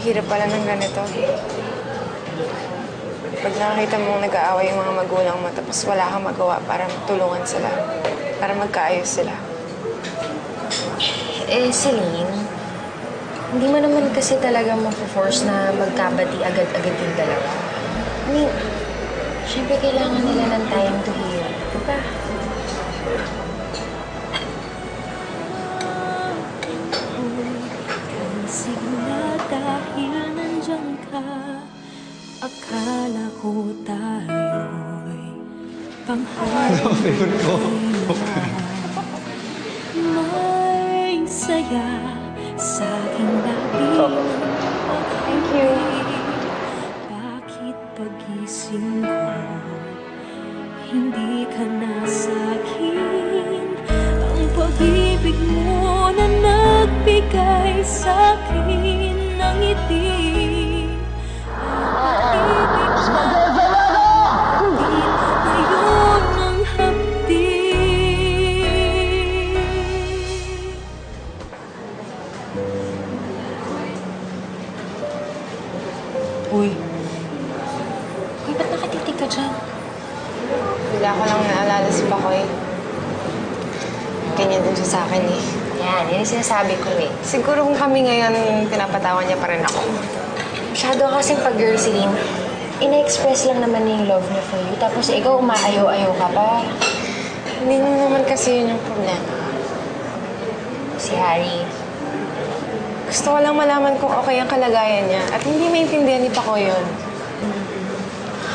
Hirap pala ng ganito. Pag nakakita mong nag-aaway yung mga magulang mo, tapos wala kang magawa para tulungan sila, para magkaayos sila. Eh, Celine, hindi mo naman kasi talaga mapo-force na magkabati agad-agad yung dalawa. I mean, syempre kailangan nila ng time to heal, diba? Sigla dahil nandiyan ka, akala ko tayo'y Favorite ko. may saya sa aking labi. Thank you. Bakit pagising ko, hindi ka na sa'kin? Ang pag-ibig mo na nagbigay sa'kin ng ngiti. Ang pag-ibig ngayon ang hapdi. Uy. Uy, ba't nakatitig ka dyan? Bigla ko lang naalala si Pakoy. Ganyan din siya sa akin eh. Yan, yun yung sinasabi ko eh. Siguro kung kami ngayon, pinapatawan niya pa rin ako. Masyado kasing pag-girl, Celine. Ina-express lang naman niya yung love niya for you. Tapos ikaw, umaayaw-ayaw ka pa. Hindi naman kasi yun yung problema. Si Harry. Gusto ko lang malaman kung okay ang kalagayan niya at hindi maintindihan ni Pakoy yun.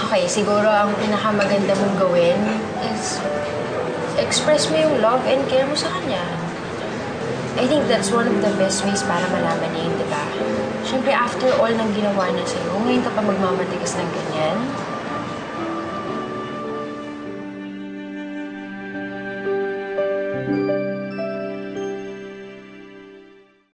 Okay, siguro ang pinakamaganda mong gawin is express mo yung love and care mo sa kanya. I think that's one of the best ways para malaman niya yun, di ba? Siyempre, after all ng ginawa niya sa'yo, ngayon ka pa magmamatigas ng ganyan.